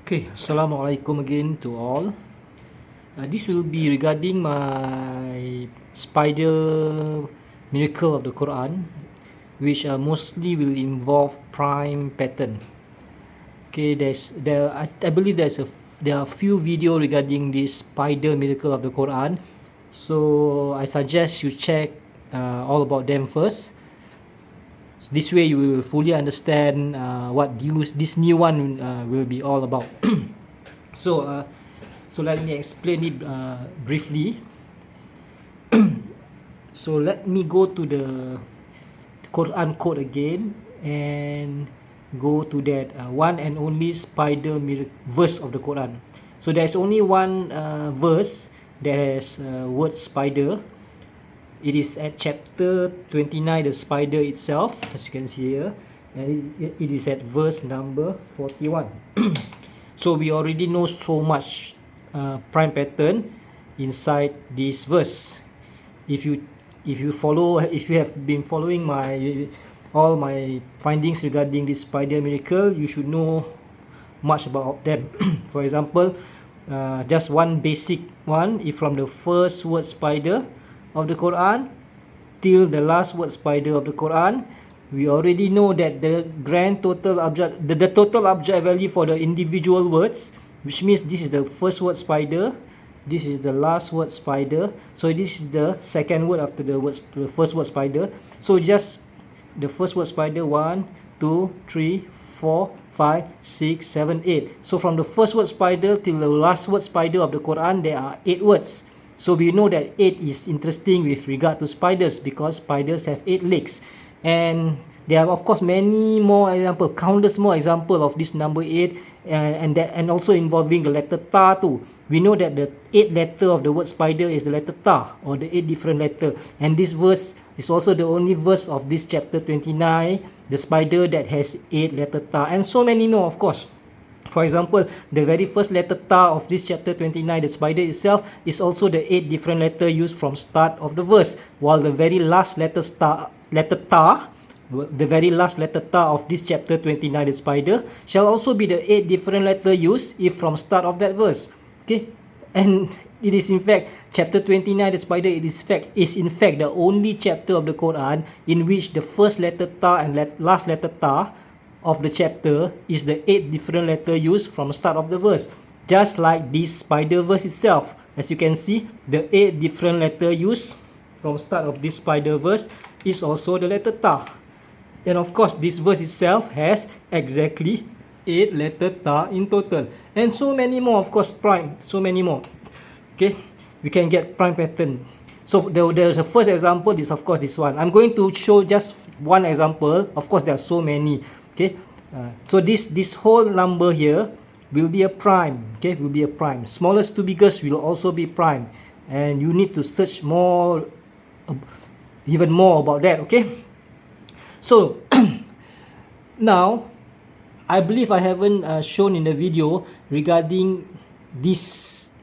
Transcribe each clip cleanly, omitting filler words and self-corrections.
Okay, Assalamualaikum again to all. This will be regarding my spider miracle of the Quran, which mostly will involve prime pattern. Okay, I believe there are few video regarding this spider miracle of the Quran, so I suggest you check all about them first. This way you will fully understand what this new one will be all about. So let me explain it briefly. So let me go to the Quran code again and go to that one and only spider verse of the Quran. So there's only one verse that has word spider. It is at chapter 29, the spider itself, as you can see here, and it is at verse number 41. So we already know so much prime pattern inside this verse. If you have been following all my findings regarding this spider miracle, you should know much about them. For example, just one basic one, if from the first word spider of the Quran till the last word spider of the Quran, we already know that the total ABJAD value for the individual words, which means this is the first word spider, this is the last word spider, so this is the second word after the first word spider. So just the first word spider, 1 2 3 4 5 6 7 8. So from the first word spider till the last word spider of the Quran, there are 8 words. So we know that 8 is interesting with regard to spiders, because spiders have 8 legs. And there are of course many more examples, countless more examples of this number 8, and also involving the letter ta too. We know that the 8th letter of the word spider is the letter ta, or the 8 different letter. And this verse is also the only verse of this chapter 29, the spider that has 8 letter ta, and so many more of course. For example, the very first letter ta of this chapter 29, the spider itself, is also the 8 different letters used from start of the verse, while the very last letter ta, the very last letter ta of this chapter 29, the spider, shall also be the 8 different letters used if from start of that verse. Okay, and it is in fact chapter 29, the spider, is in fact the only chapter of the Quran in which the first letter ta and last letter ta of the chapter is the 8 different letters used from start of the verse. Just like this spider verse itself, as you can see, the 8 different letters used from start of this spider verse is also the letter ta. And of course, this verse itself has exactly 8 letter ta in total, and so many more, of course, prime, so many more. Okay, we can get prime pattern. So there's a first example, this of course this one. I'm going to show just one example. Of course, there are so many. Okay, so this whole number here will be a prime. Okay, will be a prime. Smallest to biggest will also be prime, and you need to search more, even more about that. Okay, so now I believe I haven't shown in the video regarding these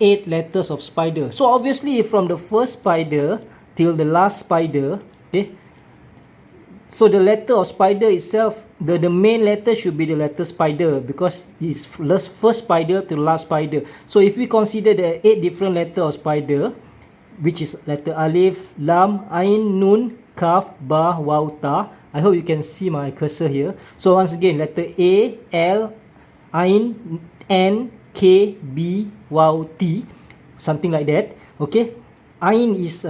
8 letters of spider. So obviously from the first spider till the last spider, okay, so the letter of spider itself, the main letter should be the letter spider, because it's first spider to last spider. So if we consider the 8 different letters of spider, which is letter alif, lam, ain, nun, kaf, ba, waw, ta. I hope you can see my cursor here. So once again, letter A, L, ain, N, K, B, waw, T, something like that. Okay, ain is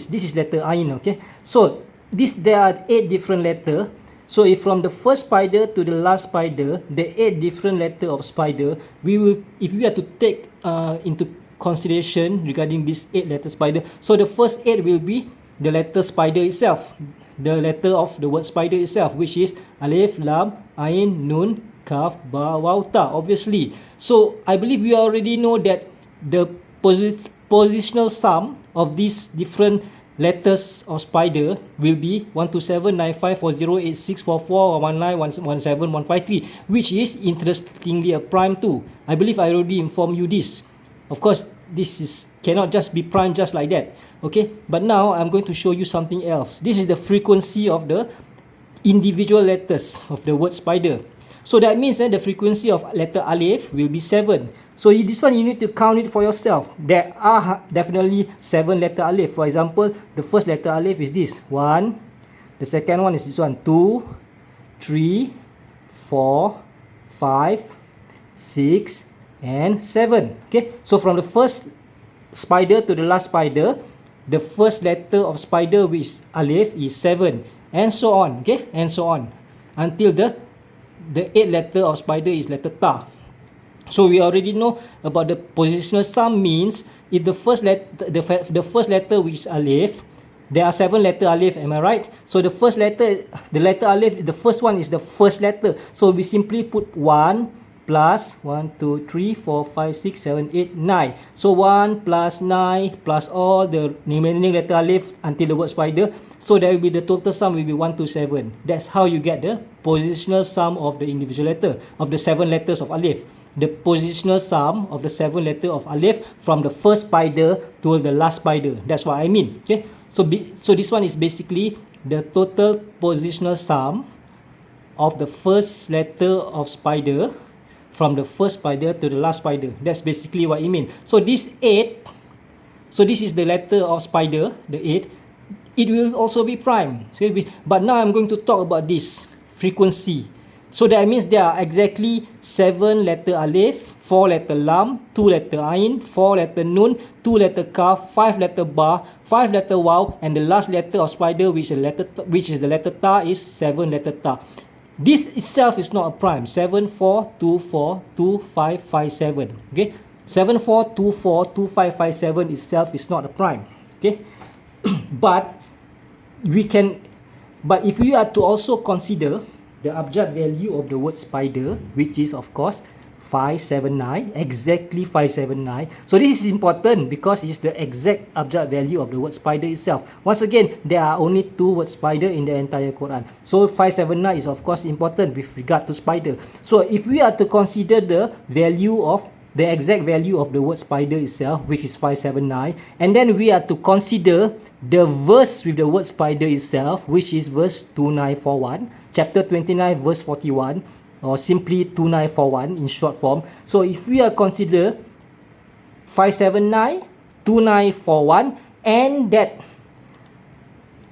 this is letter ain. Okay, so there are 8 different letters. So if from the first spider to the last spider, the 8 different letters of spider, if we are to take into consideration regarding this 8 letter spider, so the first 8 will be the letter spider itself, the letter of the word spider itself, which is alif, lam, ain, nun, kaf, ba, waw, ta, obviously. So I believe we already know that the positional sum of these different letters of spider will be 1279540864411917153, which is interestingly a prime too. I believe I already informed you this. Of course, this cannot just be prime just like that. Okay, but now I'm going to show you something else. This is the frequency of the individual letters of the word spider. So that means the frequency of letter alif will be 7. So this one you need to count it for yourself. There are definitely 7 letter alif. For example, the first letter alif is this 1. The second one is this one 2, 3, 4, 5, 6, and 7. Okay, so from the first spider to the last spider, the first letter of spider, which is alif, is 7, and so on. Okay, and so on until the 8th letter of spider is letter ta. So we already know about the positional sum means if the first letter which is alif, there are 7 letter alif, am I right? So the first letter, the letter alif, the first one is the first letter. So we simply put 1 plus 1, 2, 3, 4, 5, 6, 7, 8, 9. So 1 plus 9 plus all the remaining letter alif until the word spider. So that will be the total sum will be 127. That's how you get the positional sum of the individual letter, of the 7 letters of alif. The positional sum of the 7 letter of alif from the first spider to the last spider. That's what I mean. Okay. So this one is basically the total positional sum of the first letter of spider from the first spider to the last spider. That's basically what it means. So this 8, so this is the letter of spider, the 8. It will also be prime. But now I'm going to talk about this frequency. So that means there are exactly 7 letter alif, 4 letter lam, 2 letter ain, 4 letter nun, 2 letter kaf, 5 letter ba, 5 letter waw, and the last letter of spider, which is the letter ta, is 7 letter ta. This itself is not a prime. 7, 4, 2, 4, 2, 5, 5, 7. Okay, 7, 4, 2, 4, 2, 5, 5, 7 itself is not a prime. Okay, but if we are to also consider the abjad value of the word spider, which is of course 579, exactly 579. So this is important because it's the exact abjad value of the word spider itself. Once again, there are only 2 words spider in the entire Quran. So 579 is of course important with regard to spider. So if we are to consider the value of the exact value of the word spider itself, which is 579, and then we are to consider the verse with the word spider itself, which is verse 2941, chapter 29 verse 41, or simply 2941 in short form. So if we are consider 579, 2941, and that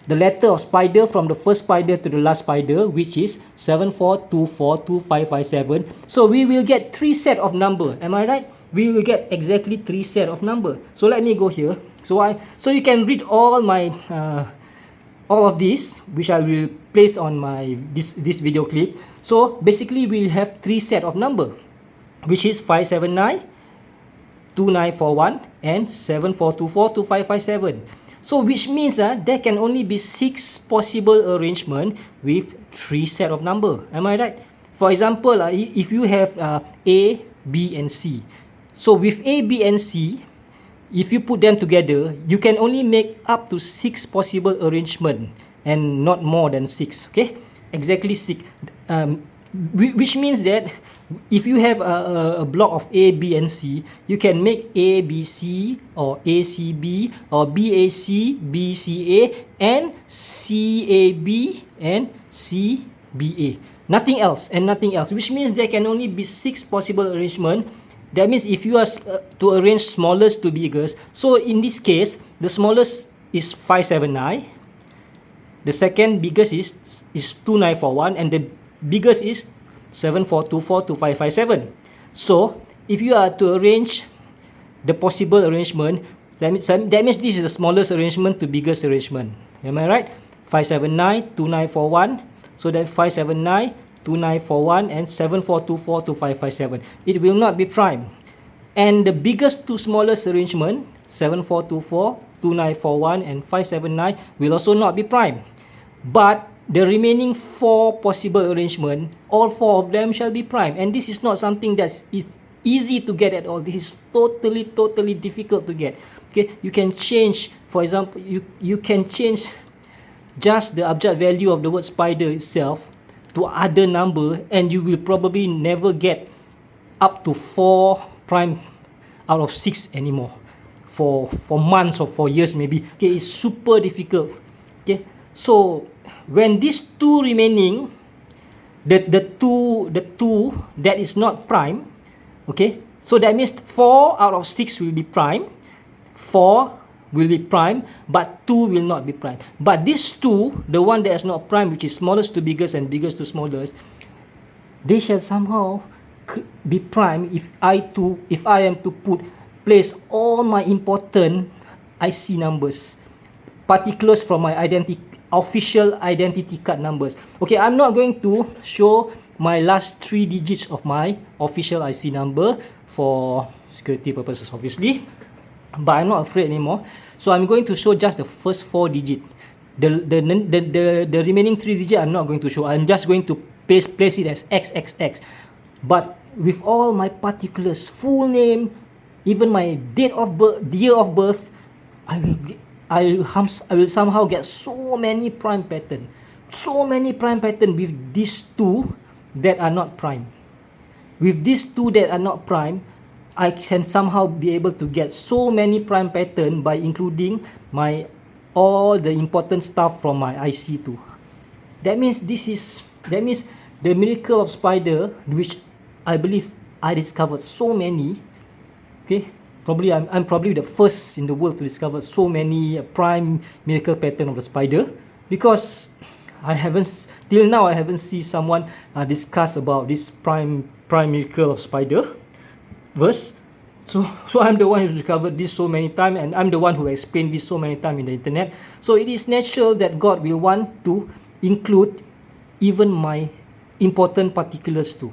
the letter of spider from the first spider to the last spider, which is 74242557. So we will get 3 set of number. Am I right? We will get exactly 3 set of number. So let me go here. So you can read all my all of this, which I will place on my this video clip. So basically we'll have 3 set of number, which is 579, 2941, and 74242557. So which means there can only be 6 possible arrangement with 3 set of number. Am I right? For example, if you have A, B, and C. So with A, B, and C, if you put them together, you can only make up to 6 possible arrangement and not more than 6. Okay, exactly 6. Which means that if you have a block of A, B, and C, you can make A, B, C, or A, C, B, or B, A, C, B, C, A, and C, A, B, and C, B, A. Nothing else and nothing else, which means there can only be 6 possible arrangement. That means if you are to arrange smallest to biggest, so in this case, the smallest is 579, the second biggest is 2941, and the biggest is 74242557. So if you are to arrange the possible arrangement, that means this is the smallest arrangement to biggest arrangement. Am I right? 579, 2941. So that 579, 2941, and 74242557. It will not be prime. And the biggest to smallest arrangement, 7424, 2941, and 579, will also not be prime. But the remaining 4 possible arrangement, all 4 of them shall be prime. And this is not something that's easy to get at all. This is totally difficult to get. Okay, you can change, for example, you can change just the abjad value of the word spider itself to other number, and you will probably never get up to 4 prime out of 6 anymore for months or for years maybe. Okay, it's super difficult. Okay, so when these 2 remaining the two that is not prime, okay, so that means 4 out of 6 will be prime, 4 will be prime, but 2 will not be prime. But these two, the one that is not prime, which is smallest to biggest and biggest to smallest, they shall somehow be prime if I am to place all my important IC numbers, particulars from my official identity card numbers. Okay, I'm not going to show my last 3 digits of my official IC number for security purposes, obviously, but I'm not afraid anymore. So I'm going to show just the first 4 digits. The remaining 3 digits I'm not going to show. I'm just going to place it as XXX. But with all my particulars, full name, even my date of birth, year of birth, I will somehow get so many prime pattern. So many prime pattern with these two that are not prime. With these two that are not prime, I can somehow be able to get so many prime pattern by including all the important stuff from my IC2. That means the miracle of spider, which I believe I discovered so many. Okay, probably I'm probably the first in the world to discover so many prime miracle pattern of the spider, because till now I haven't seen someone discuss about this prime miracle of spider verse. So I'm the one who discovered this so many times, and I'm the one who explained this so many times in the internet. So it is natural that God will want to include even my important particulars too.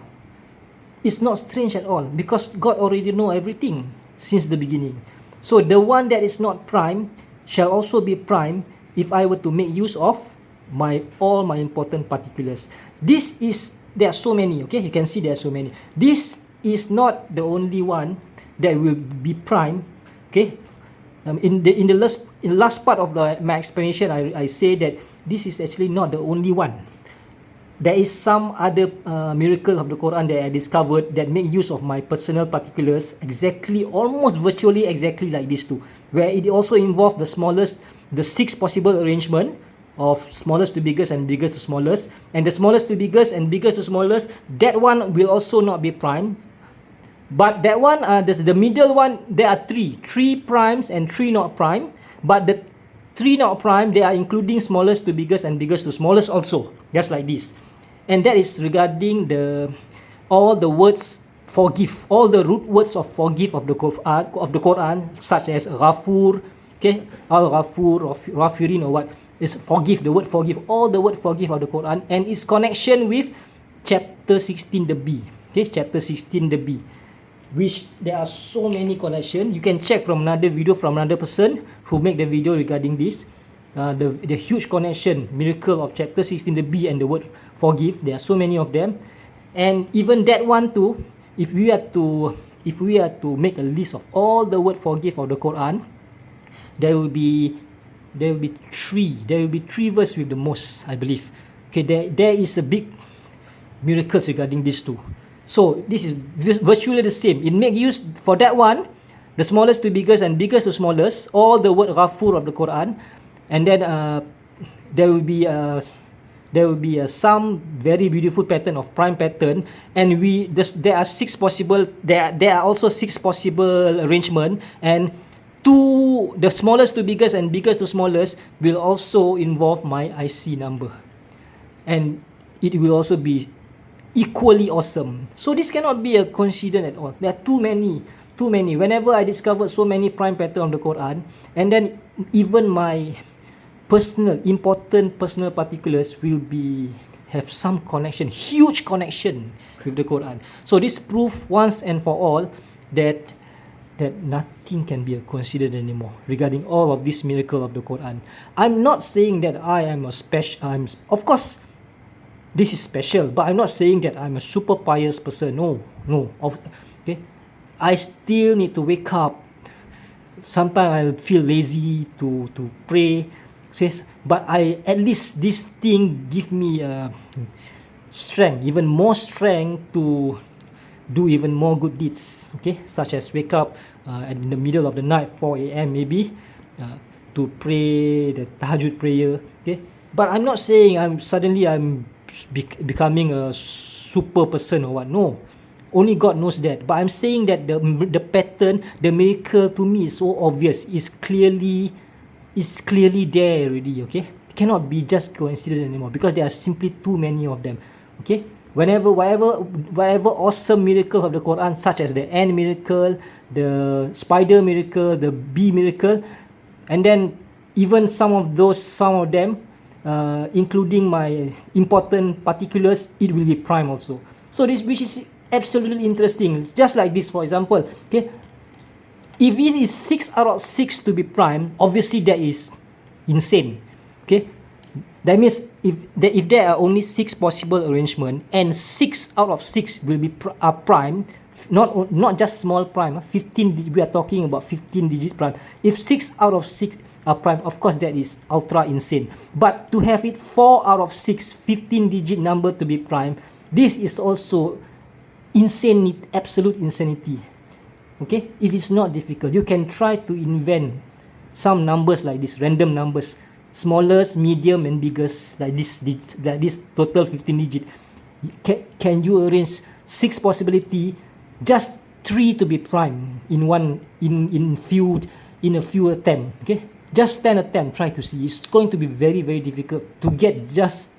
It's not strange at all, because God already know everything since the beginning. So the one that is not prime shall also be prime if I were to make use of all my important particulars. There are so many, okay? You can see there are so many. This is not the only one that will be prime, okay? In the last part of my explanation, I say that this is actually not the only one. There is some other miracle of the Quran that I discovered that make use of my personal particulars almost virtually exactly like this too, where it also involves the 6 possible arrangement of smallest to biggest and biggest to smallest, and the smallest to biggest and biggest to smallest, that one will also not be prime. But that one, the middle one, there are 3 primes and 3 not prime, but the 3 not prime, they are including smallest to biggest and biggest to smallest also, just like this. And that is regarding all the words forgive, all the root words of forgive of the Quran, such as Ghafur, okay, Al-Ghafur, Ghafirin, or what is forgive, the word forgive, all the word forgive of the Quran, and its connection with chapter 16, the B, okay, chapter 16, the B, which there are so many connections. You can check from another video from another person who make the video regarding this. The huge connection, miracle of chapter 16, the B, and the word forgive. There are so many of them, and even that one too. If we are to make a list of all the word forgive of the Quran, there will be 3. There will be 3 verses with the most, I believe. Okay, there is a big miracles regarding these two. So this is virtually the same. It make use for that one, the smallest to biggest and biggest to smallest, all the word Ghafur of the Quran. And then there will be some very beautiful pattern of prime pattern, and there are 6 possible. There are also 6 possible arrangement, and the smallest to biggest and biggest to smallest will also involve my IC number, and it will also be equally awesome. So this cannot be a coincidence at all. There are too many. Whenever I discovered so many prime pattern of the Quran, and then even my important personal particulars will have some connection, huge connection with the Quran. So this proof once and for all that nothing can be considered anymore regarding all of this miracle of the Quran. I'm not saying that I am of course this is special, but I'm not saying that I'm a super pious person. No. Okay, I still need to wake up. Sometimes I feel lazy to pray. But at least this thing give me strength, even more strength to do even more good deeds, okay, such as wake up in the middle of the night, 4 a.m. maybe, to pray the tahajjud prayer, okay. But I'm not saying I'm becoming a super person or what. No, only God knows that. But I'm saying that the pattern, the miracle to me is so obvious. It's clearly there already. Okay, it cannot be just coincidence anymore because there are simply too many of them. Okay, whatever awesome miracle of the Quran, such as the ant miracle, the spider miracle, the bee miracle, and then even some of them, including my important particulars, it will be prime also. So this, which is absolutely interesting. Just like this, for example, okay, if it is 6 out of 6 to be prime, obviously that is insane. Okay, that means if there are only 6 possible arrangement and 6 out of 6 will be prime, not just small prime, 15, we are talking about 15 digit prime. If 6 out of 6 are prime, of course that is ultra insane. But to have it 4 out of 6 15 digit number to be prime, this is also insane, absolute insanity. Okay, it is not difficult. You can try to invent some numbers like this, random numbers, smallest, medium and biggest, like this total 15 digit. Can you arrange 6 possibility, just 3 to be prime in a few attempts? Okay, just 10 attempts, try to see. It's going to be very, very difficult to get. Just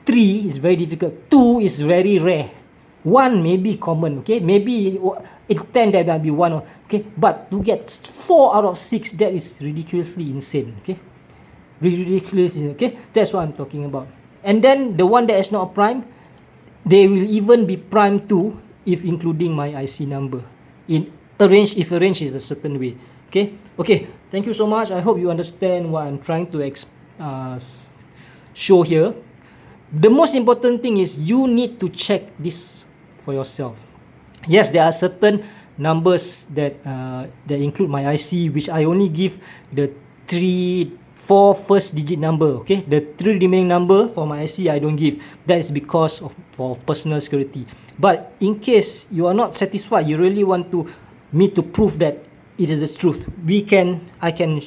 3 is very difficult. 2 is very rare. 1 may be common. Okay, maybe in 10 there might be 1. Okay, but to get 4 out of 6, that is ridiculously insane. Okay, ridiculous. Okay, that's what I'm talking about. And then the one that is not prime, they will even be prime too if including my IC number in arrange, if arrange is a certain way. Okay, thank you so much. I hope you understand what I'm trying to show here. The most important thing is you need to check this for yourself. Yes, there are certain numbers that include my IC, which I only give the 4 first digit number. Okay, the 3 remaining number for my IC I don't give. That is because for personal security. But in case you are not satisfied, you really want me to prove that it is the truth, I can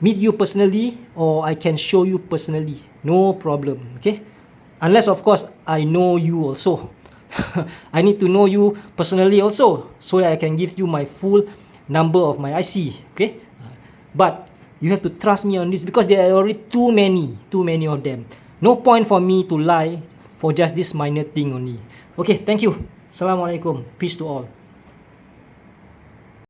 meet you personally, or I can show you personally. No problem. Okay, unless of course I know you also. I need to know you personally also, so that I can give you my full number of my IC. Okay, but you have to trust me on this because there are already too many of them. No point for me to lie for just this minor thing only. Okay, thank you. Assalamualaikum. Peace to all.